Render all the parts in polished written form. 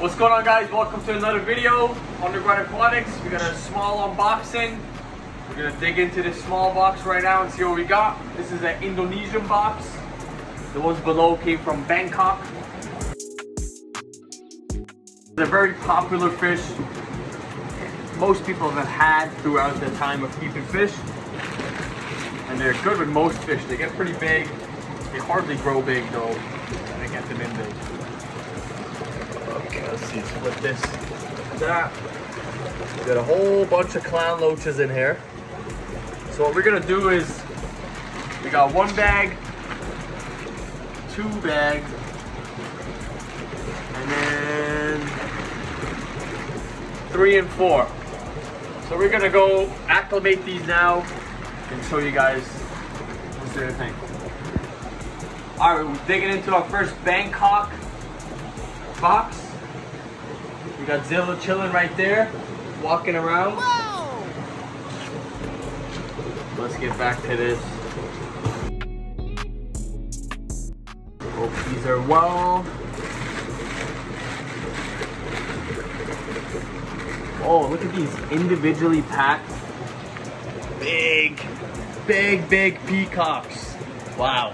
What's going on, guys? Welcome to another video. Underground Aquatics. We got a small unboxing. We're gonna dig into this small box right now and see what we got. This is an Indonesian box. The ones below came from Bangkok. They're very popular fish. Most people have had throughout the time of keeping fish. And they're good with most fish. They get pretty big. They hardly grow big though. And they get them in big. Okay, let's see, split this. That. We got a whole bunch of clown loaches in here. So what we're gonna do is, we got one bag, two bags, and then 3 and 4. So we're gonna go acclimate these now and show you guys what's the thing. All right, we're digging into our first Bangkok box. We got Zilla chilling right there, walking around. Whoa. Let's get back to this. Hope these are well. Oh, look at these individually packed, big peacocks. Wow.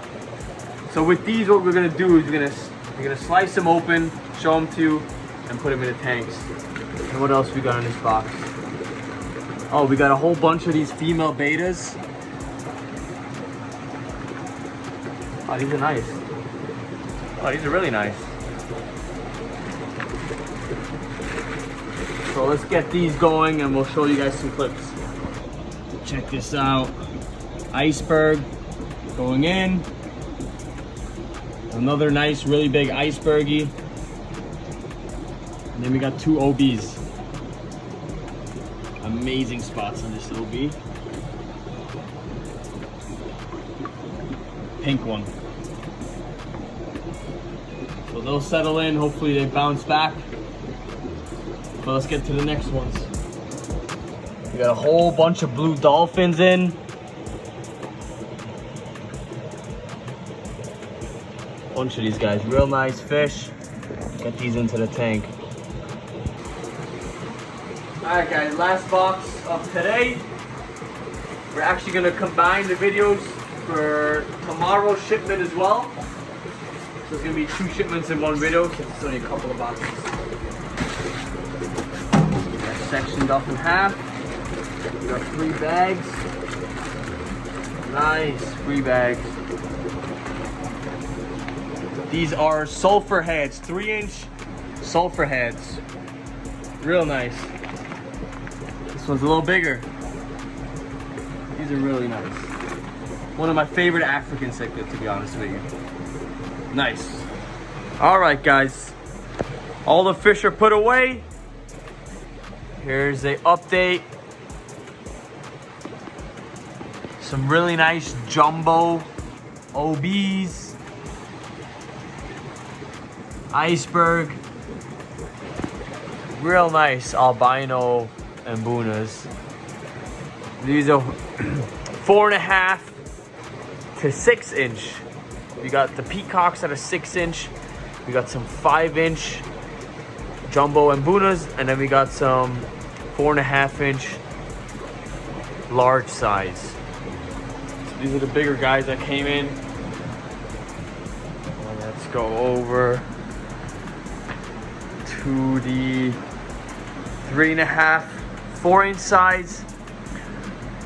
So with these, what we're gonna do is we're gonna slice them open, show them to you, and put them in the tanks. And what else we got in this box? Oh, we got a whole bunch of these female betas. Oh, these are nice. Oh, these are really nice. So let's get these going and we'll show you guys some clips. Check this out. Iceberg going in. Another nice, really big icebergie. And then we got 2 OBs. Amazing spots on this OB. Pink one. So they'll settle in, hopefully they bounce back. But let's get to the next ones. We got a whole bunch of blue dolphins in. Bunch of these guys, real nice fish. Get these into the tank. Alright guys, last box of today. We're actually gonna combine the videos for tomorrow's shipment as well. So it's gonna be 2 shipments in one video since it's only a couple of boxes. That's sectioned off in half. We got 3 bags. Nice, 3 bags. These are sulfur heads, 3-inch sulfur heads. Real nice. This one's a little bigger. These are really nice. One of my favorite African cichlids, to be honest with you. Nice. All right, guys. All the fish are put away. Here's an update. Some really nice jumbo OBs. Iceberg. Real nice albino ambunas. These are 4.5 to 6-inch. We got the peacocks at a 6-inch. We got some 5-inch jumbo ambunas, and then we got some 4.5-inch large size. So these are the bigger guys that came in. Let's go over to the 3.5, 4-inch size.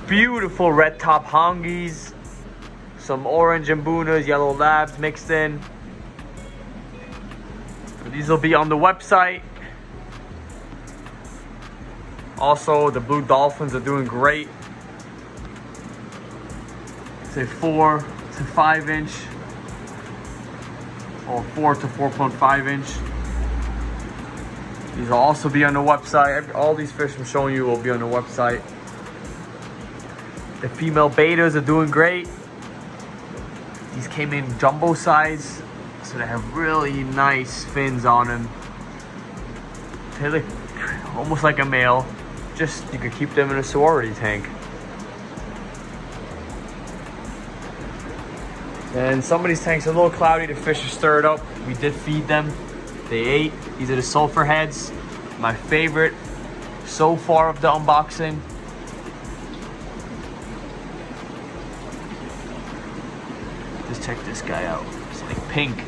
Beautiful red top hongies. Some orange ambunas, yellow labs mixed in. So these will be on the website. Also, the blue dolphins are doing great. Say 4 to 5-inch. Or 4 to 4.5-inch. These will also be on the website. All these fish I'm showing you will be on the website. The female betas are doing great. These came in jumbo size, so they have really nice fins on them. They look almost like a male. Just, you could keep them in a sorority tank. And some of these tanks are a little cloudy, the fish are stirred up. We did feed them. Day 8. These are the sulfur heads. My favorite so far of the unboxing. Just check this guy out. It's like pink.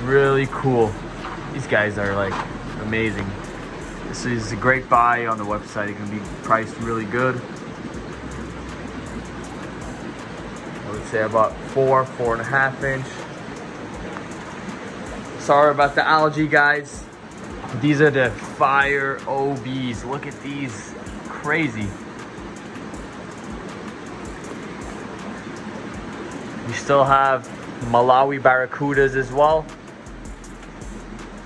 Really cool. These guys are like amazing. This is a great buy on the website. It can be priced really good. I would say about 4.5 inch. Sorry about the algae, guys. These are the fire OBs. Look at these. Crazy. We still have Malawi barracudas as well.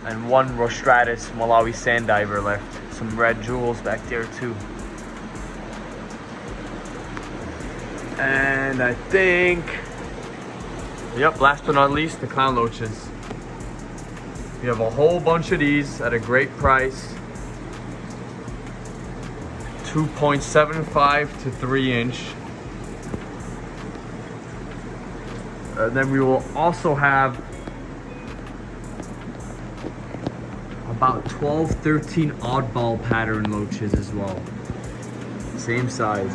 And one Rostratus Malawi sand diver left. Some red jewels back there too. And I think, yep, last but not least, the clown loaches. We have a whole bunch of these at a great price. 2.75 to 3 inch. And then we will also have about 12, 13 oddball pattern loaches as well. Same size.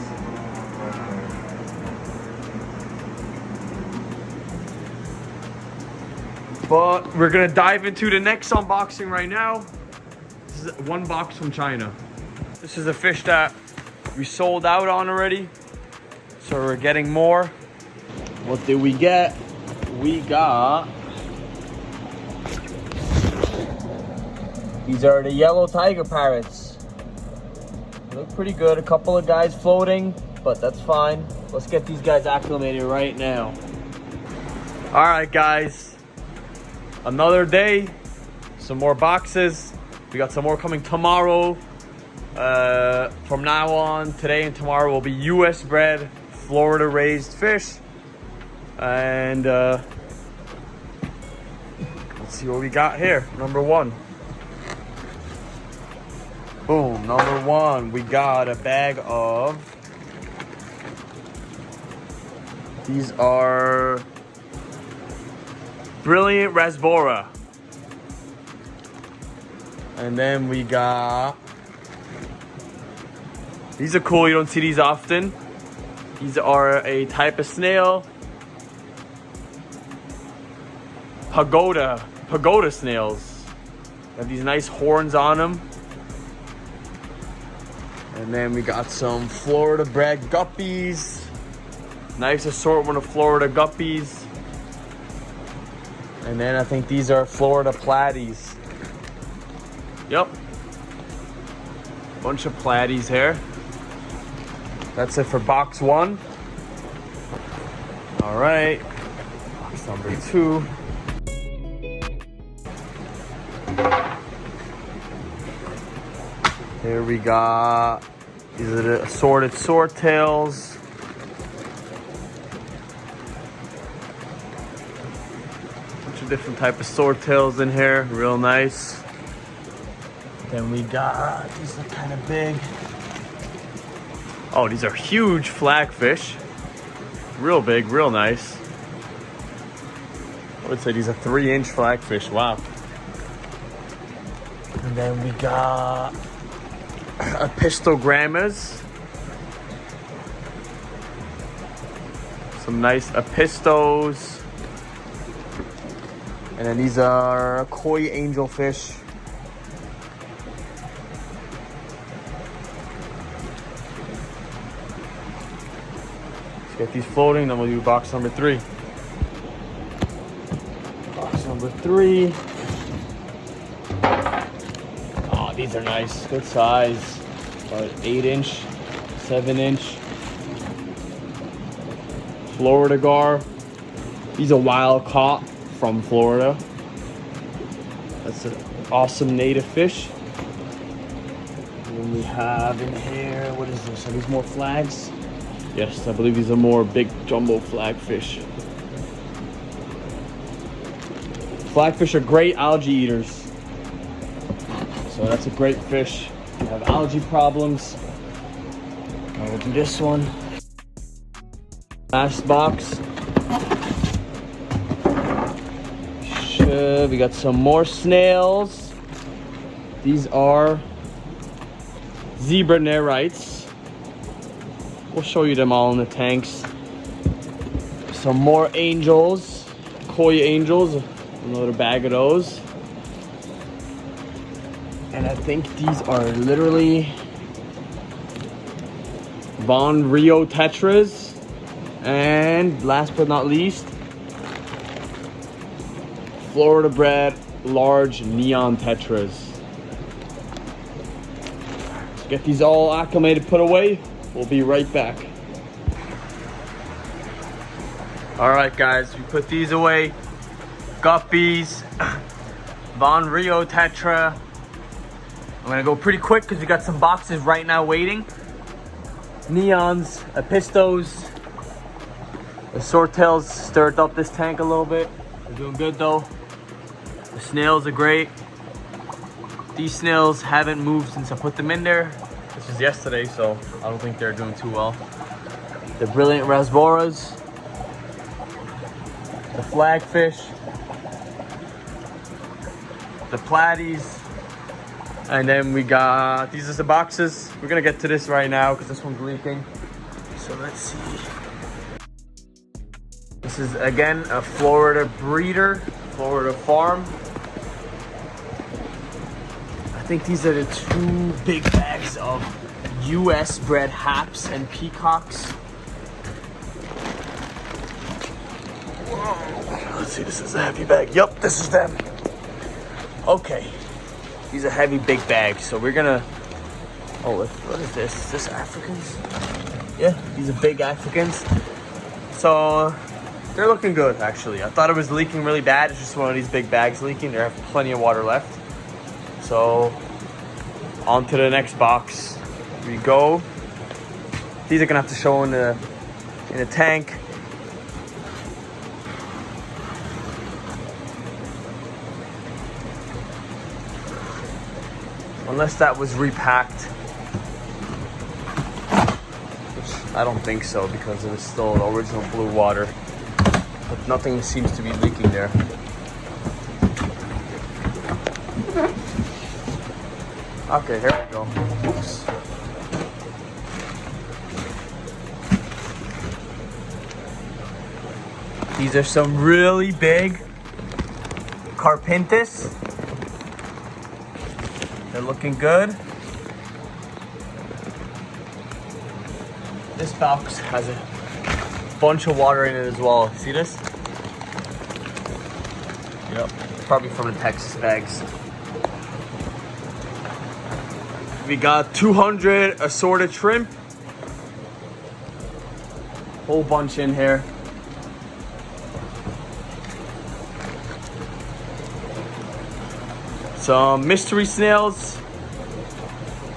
But we're gonna dive into the next unboxing right now. This is one box from China. This is a fish that we sold out on already. So we're getting more. What did we get? We got, these are the yellow tiger parrots. They look pretty good. A couple of guys floating, but that's fine. Let's get these guys acclimated right now. All right, guys. Another day. Some more boxes. We got some more coming tomorrow. From now on, today and tomorrow will be US bred, Florida raised fish. And let's see what we got here. Number one. Boom, number one. We got a bag of, these are Brilliant Rasbora. And then we got, these are cool, you don't see these often. These are a type of snail. Pagoda snails. They have these nice horns on them. And then we got some Florida bred guppies. Nice assortment of Florida guppies. And then I think these are Florida platies. Yep. Bunch of platies here. That's it for box one. All right. Box number two. Here we got, these are the assorted swordtails. Bunch of different type of swordtails in here, real nice. Then we got, these are kind of big. Oh, these are huge flagfish. Real big, real nice. I would say these are 3-inch flagfish, wow. And then we got apistogrammas. Some nice apistos. And then these are koi angelfish. Let's get these floating, then we'll do box number three. Box number three. Oh, these are nice, good size. About 8-inch, 7-inch. Florida gar. These are wild caught from Florida. That's an awesome native fish. And then we have in here, what is this? Are these more flags? Yes, I believe these are more big jumbo flagfish. Flagfish are great algae eaters. So that's a great fish. If you have algae problems, I will do this one. Last box. Should good. We got some more snails. These are zebra nerites. We'll show you them all in the tanks. Some more angels, koi angels, another bag of those. And I think these are literally Von Rio tetras. And last but not least, Florida bred large neon tetras. So get these all acclimated, put away. We'll be right back. All right, guys, we put these away. Guppies, Von Rio tetra. I'm gonna go pretty quick because we got some boxes right now waiting. Neons, Apistos. The swordtails stirred up this tank a little bit. They're doing good though. The snails are great. These snails haven't moved since I put them in there. This was yesterday, so I don't think they're doing too well. The brilliant rasboras. The flagfish. The platies. And then we got, these are the boxes. We're gonna get to this right now because this one's leaking. So let's see. This is again a Florida breeder, Florida farm. I think these are the 2 big bags of US bred haps and peacocks. Whoa. Let's see, this is a heavy bag. Yup, this is them. Okay. These are heavy big bags, so we're gonna, oh, what is this? Is this Africans? Yeah, these are big Africans. So they're looking good, actually. I thought it was leaking really bad. It's just one of these big bags leaking. There have plenty of water left. So on to the next box we go. These are gonna have to show in the tank. Unless that was repacked. Which I don't think so because it was still the original blue water. But nothing seems to be leaking there. Okay, here we go. Oops. These are some really big Carpintis. They're looking good. This box has a bunch of water in it as well. See this? Yep, probably from the Texas bags. We got 200 assorted shrimp. Whole bunch in here. Some mystery snails.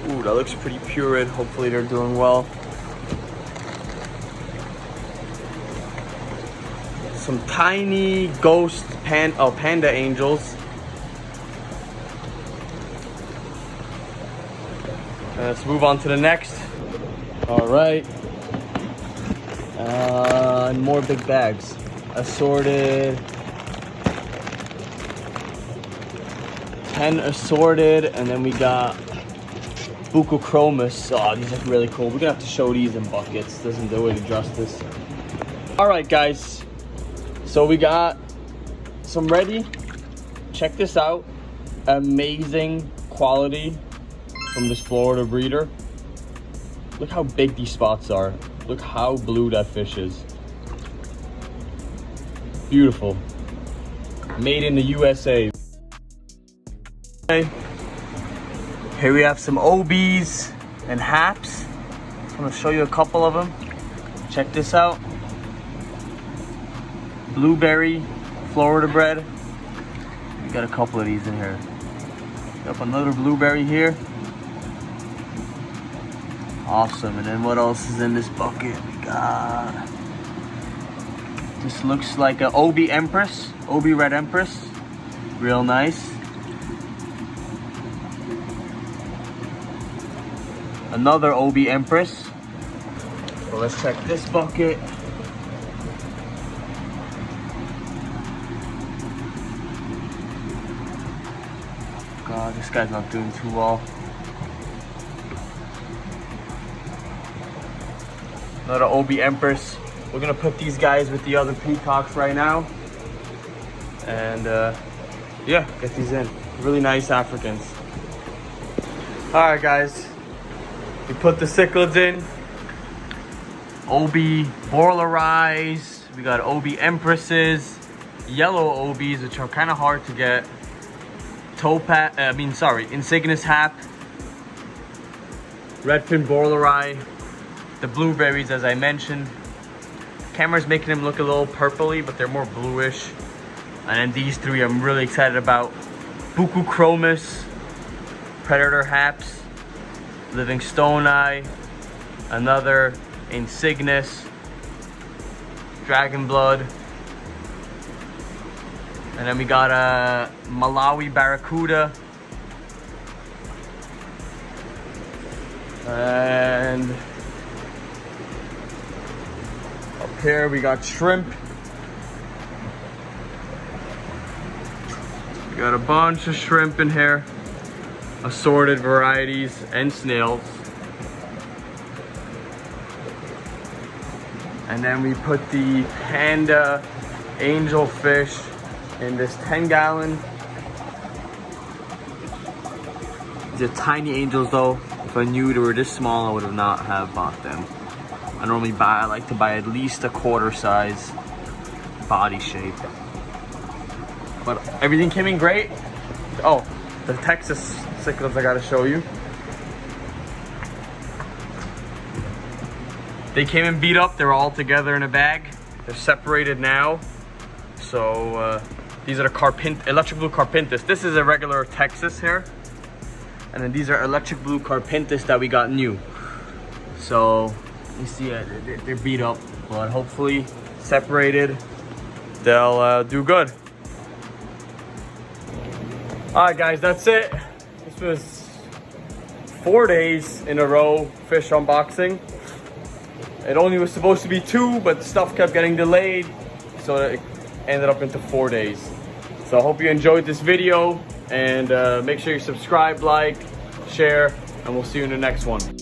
Ooh, that looks pretty purid. Hopefully they're doing well. Some tiny ghost panda angels. Let's move on to the next. All right. And more big bags. Assorted. 10 assorted, and then we got Bucochromis. Oh, these are really cool. We're gonna have to show these in buckets. Doesn't do it justice. All right, guys. So we got some ready. Check this out. Amazing quality from this Florida breeder. Look how big these spots are. Look how blue that fish is. Beautiful. Made in the USA. Here we have some OBs and haps. I'm gonna show you a couple of them. Check this out. Blueberry, Florida bred. We got a couple of these in here. Got another blueberry here. Awesome. And then what else is in this bucket? We got, this looks like an OB Empress, OB Red Empress. Real nice. Another OB Empress. So let's check this bucket. God, this guy's not doing too well. Another OB Empress. We're gonna put these guys with the other peacocks right now. And yeah, get these in. Really nice Africans. All right, guys. We put the cichlids in. OB Borleris. We got OB Empresses. Yellow OBs, which are kind of hard to get. Insignis Hap. Redfin Borleri. The blueberries, as I mentioned. Camera's making them look a little purpley, but they're more bluish. And then these three I'm really excited about. Bucuchromis, Predator Haps, Livingstoni, another Insignis, Dragon Blood. And then we got a Malawi Barracuda. And up here we got shrimp. We got a bunch of shrimp in here, assorted varieties, and snails. And then we put the panda angelfish in this 10-gallon. These are tiny angels though. If I knew they were this small, I would have not have bought them. I like to buy at least a quarter size body shape. But everything came in great. Oh, the Texas cichlids I gotta show you. They came in beat up. They're all together in a bag. They're separated now. So these are the electric blue Carpintis. This is a regular Texas here. And then these are electric blue Carpintis that we got new. So you see they're beat up, but hopefully separated, they'll do good. All right, guys, that's it. This was 4 days in a row fish unboxing. It only was supposed to be 2, but stuff kept getting delayed, so it ended up into 4 days. So I hope you enjoyed this video, and make sure you subscribe, like, share, and we'll see you in the next one.